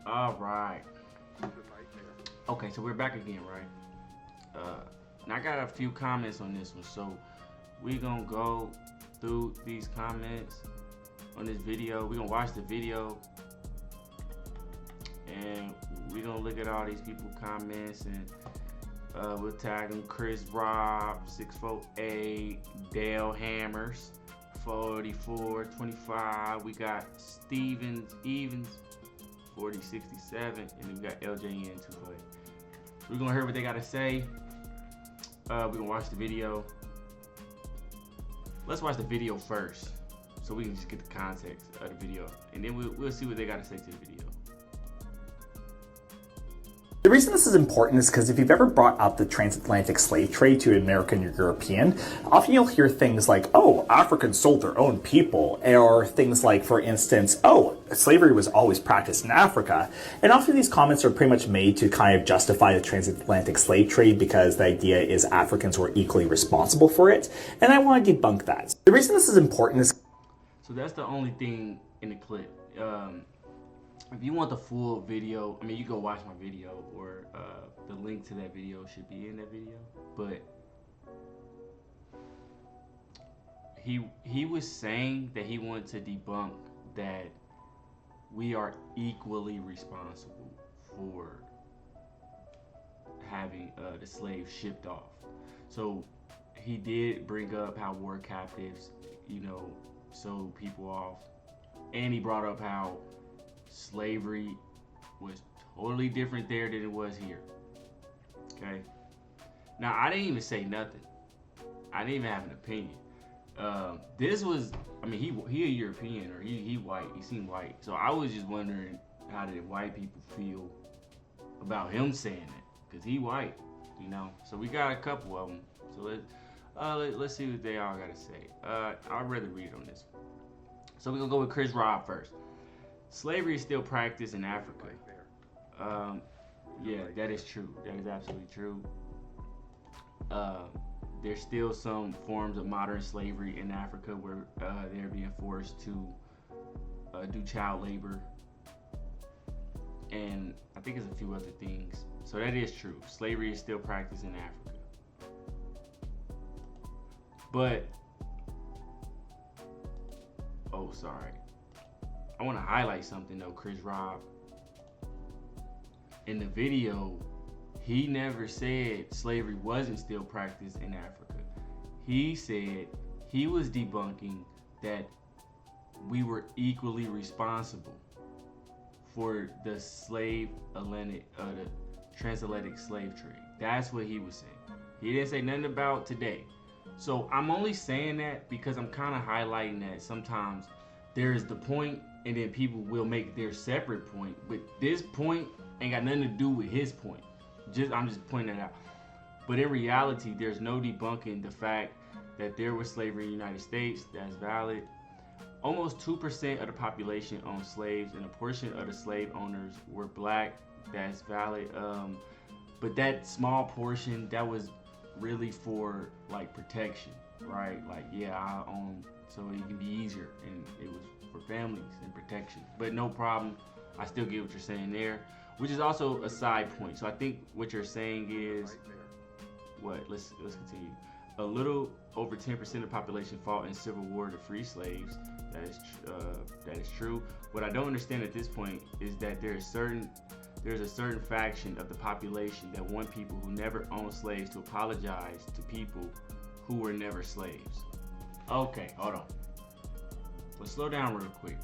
All right. Okay, so we're back again, right? And I got a few comments on this one, so we gonna go through these comments on this video. We gonna watch the video, and we gonna look at all these people comments, and we'll tag them: Chris Rob 648, Dale Hammers 4425. We got Stevens Evans 4067, and then we got LJN 248. We're gonna hear what they gotta say. We're gonna watch the video. Let's watch the video first, so we can just get the context of the video, and then we'll see what they gotta say to the video. The reason this is important is because if you've ever brought up the transatlantic slave trade to an American or European, often you'll hear things like, oh, Africans sold their own people, or things like, for instance, oh, slavery was always practiced in Africa. And often these comments are pretty much made to kind of justify the transatlantic slave trade because the idea is Africans were equally responsible for it. And I want to debunk that. The reason this is important is... So that's the only thing in the clip. If you want the full video, I mean, you go watch my video, or the link to that video should be in that video. But he was saying that he wanted to debunk that we are equally responsible for having the slaves shipped off. So he did bring up how war captives, sold people off, and he brought up how slavery was totally different there than it was here. Okay. Now, I didn't even say nothing. I didn't even have an opinion. This was, I mean, he a European, or he white. He seemed white. So I was just wondering, how did white people feel about him saying that? Because he white, So we got a couple of them. So let's see what they all got to say. I'd rather read on this one. So we're going to go with Chris Rob first. Slavery is still practiced in Africa. Yeah, that is true. That is absolutely true. There's still some forms of modern slavery in Africa where they're being forced to do child labor. And I think there's a few other things. So that is true. Slavery is still practiced in Africa. But, oh, sorry. I want to highlight something though, Chris Rob. In the video, he never said slavery wasn't still practiced in Africa. He said he was debunking that we were equally responsible for the transatlantic slave trade. That's what he was saying. He didn't say nothing about today. So I'm only saying that because I'm kind of highlighting that sometimes there is the point, and then people will make their separate point, but this point ain't got nothing to do with his point. I'm just pointing that out. But in reality, there's no debunking the fact that there was slavery in the United States. That's valid. Almost 2% of the population owned slaves, and a portion of the slave owners were black. That's valid. But that small portion, that was really for like protection, right? Like, yeah, I own, so it can be easier, and it was for families and protection. But no problem. I still get what you're saying there, which is also a side point. So I think what you're saying is what? Let's continue. A little over 10% of the population fought in civil war to free slaves. That is true. What I don't understand at this point is that there's a certain faction of the population that want people who never owned slaves to apologize to people who were never slaves. Okay, hold on. Let's slow down real quick.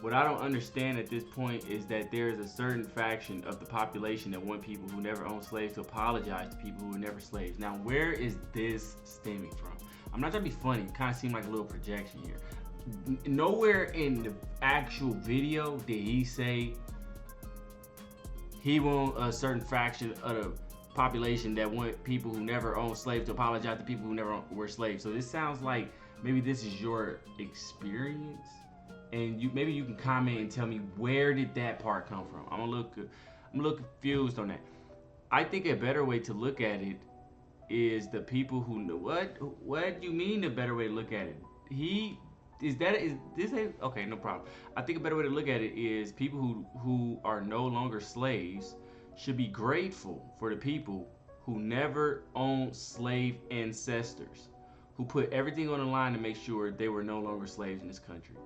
What I don't understand at this point is that there is a certain faction of the population that want people who never owned slaves to apologize to people who were never slaves. Now, where is this stemming from? I'm not trying to be funny. It kind of seemed like a little projection here. Nowhere in the actual video did he say he want a certain faction of the population that want people who never owned slaves to apologize to people who never were slaves. So this sounds like maybe this is your experience, and maybe you can comment and tell me, where did that part come from? I'm a little confused on that. I think a better way to look at it is the people who know what do you mean the better way to look at it? He is this a okay? No problem. I think a better way to look at it is people who are no longer slaves should be grateful for the people who never owned slave ancestors, who put everything on the line to make sure they were no longer slaves in this country.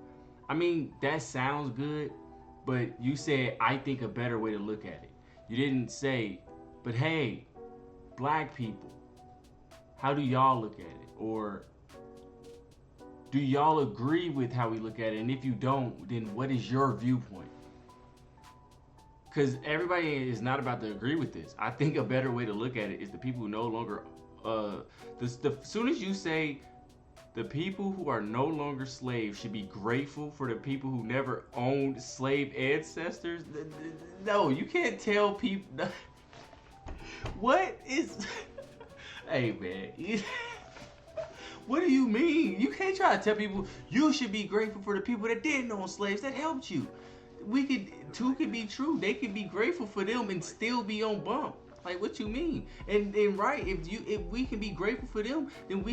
I mean, that sounds good, but you said I think a better way to look at it. You didn't say, but hey, black people, how do y'all look at it? Or do y'all agree with how we look at it? And if you don't, then what is your viewpoint? Because everybody is not about to agree with this. I think a better way to look at it is the people who no longer, the soon as you say the people who are no longer slaves should be grateful for the people who never owned slave ancestors. No, you can't tell people. What is? Hey man, what do you mean? You can't try to tell people you should be grateful for the people that didn't own slaves that helped you. Two could be true. They could be grateful for them and still be on bump. Like, what you mean? And right, if we can be grateful for them, then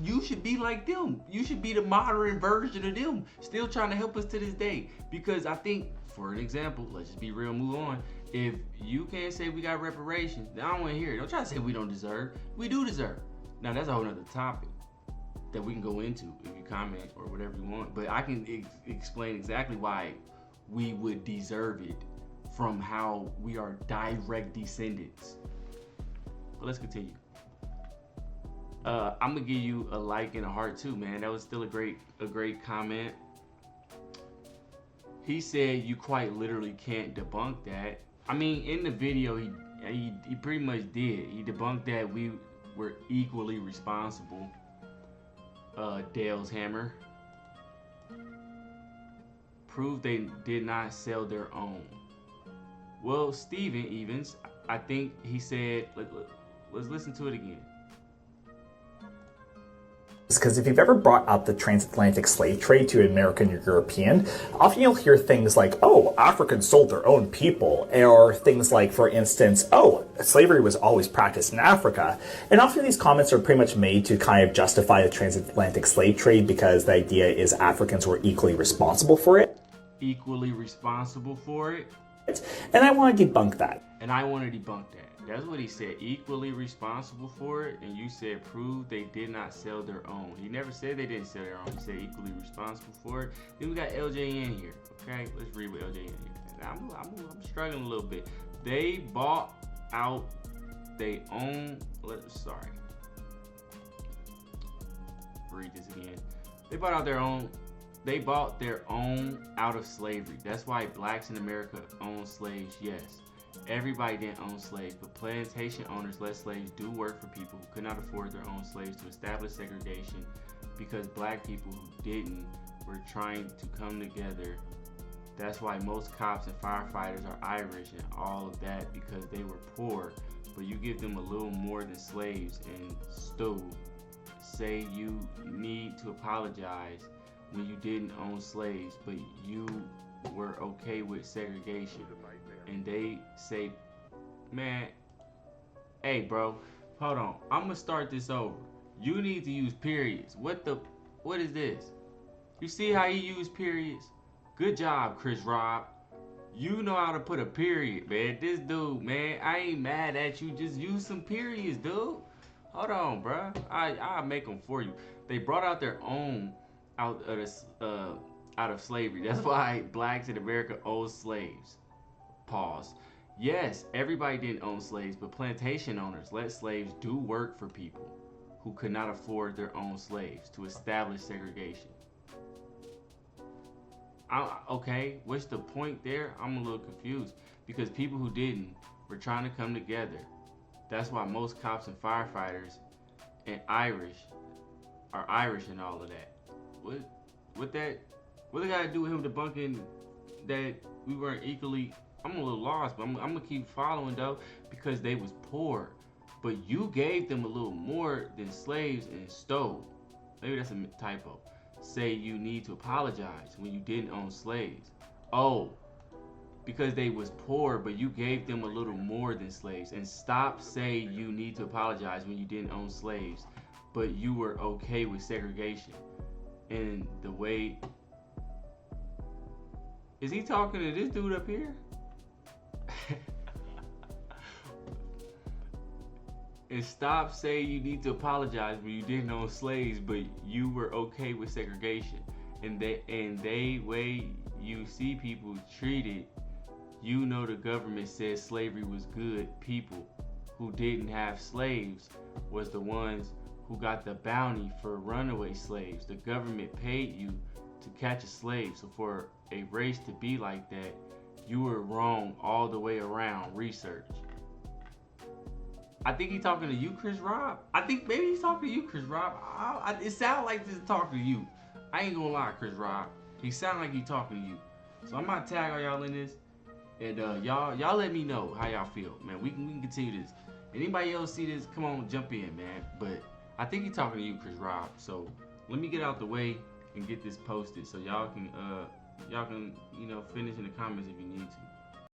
you should be like them. You should be the modern version of them, still trying to help us to this day. Because I think, for an example, let's just be real, move on. If you can't say we got reparations, then I don't want to hear it. Don't try to say we don't deserve. We do deserve. Now that's a whole nother topic that we can go into if you comment or whatever you want. But I can explain exactly why we would deserve it from how we are direct descendants. But let's continue. I'm gonna give you a like and a heart too, man. That was still a great comment. He said you quite literally can't debunk that. I mean, in the video, he pretty much did. He debunked that we were equally responsible. Dale's Hammer proved they did not sell their own. Well, Steven Evans, I think he said, let's listen to it again. Because if you've ever brought up the transatlantic slave trade to an American or European, often you'll hear things like, oh, Africans sold their own people, or things like, for instance, oh, slavery was always practiced in Africa. And often these comments are pretty much made to kind of justify the transatlantic slave trade because the idea is Africans were equally responsible for it. Equally responsible for it? And I want to debunk that. And I want to debunk that. That's what he said, equally responsible for it, and you said prove they did not sell their own. He never said they didn't sell their own. He said equally responsible for it. Then we got LJN here, okay? Let's read what LJN here. Now, I'm struggling a little bit. They bought out they own, sorry. Read this again. They bought their own out of slavery. That's why blacks in America own slaves, yes. Everybody didn't own slaves, but plantation owners let slaves do work for people who could not afford their own slaves to establish segregation because black people who didn't were trying to come together. That's why most cops and firefighters are Irish and all of that because they were poor, but you give them a little more than slaves and still say you need to apologize when you didn't own slaves, but you were okay with segregation. And they say, man, hey bro, hold on, I'm gonna start this over. You need to use periods. What is this? You see how he used periods? Good job, Chris Rob. You know how to put a period, man. This dude, man, I ain't mad at you. Just use some periods, dude. Hold on, bro. I'll make them for you. They brought out their own out of slavery. That's why blacks in America own slaves. Pause. Yes, everybody didn't own slaves, but plantation owners let slaves do work for people who could not afford their own slaves to establish segregation. Okay, what's the point there? I'm a little confused because people who didn't were trying to come together. That's why most cops and firefighters and Irish are Irish and all of that. What they gotta do with him debunking that we weren't equally? I'm a little lost, but I'm gonna keep following though because they was poor, but you gave them a little more than slaves and stole. Maybe that's a typo. Say you need to apologize when you didn't own slaves. Oh, because they was poor, but you gave them a little more than slaves. And stop saying you need to apologize when you didn't own slaves, but you were okay with segregation. And the way, is he talking to this dude up here? And stop saying you need to apologize when you didn't own slaves, but you were okay with segregation. And they way you see people treated, you know the government said slavery was good. People who didn't have slaves was the ones who got the bounty for runaway slaves. The government paid you to catch a slave. So for a race to be like that, you were wrong all the way around. Research. I think he's talking to you, Chris Rob. I think maybe he's talking to you, Chris Rob. It sounds like this is talking to you. I ain't gonna lie, Chris Rob. He sound like he's talking to you. So I'm gonna tag all y'all in this, and y'all let me know how y'all feel, man. We can continue this. Anybody else see this? Come on, jump in, man. But I think he's talking to you, Chris Rob. So let me get out the way and get this posted, so y'all can finish in the comments if you need to.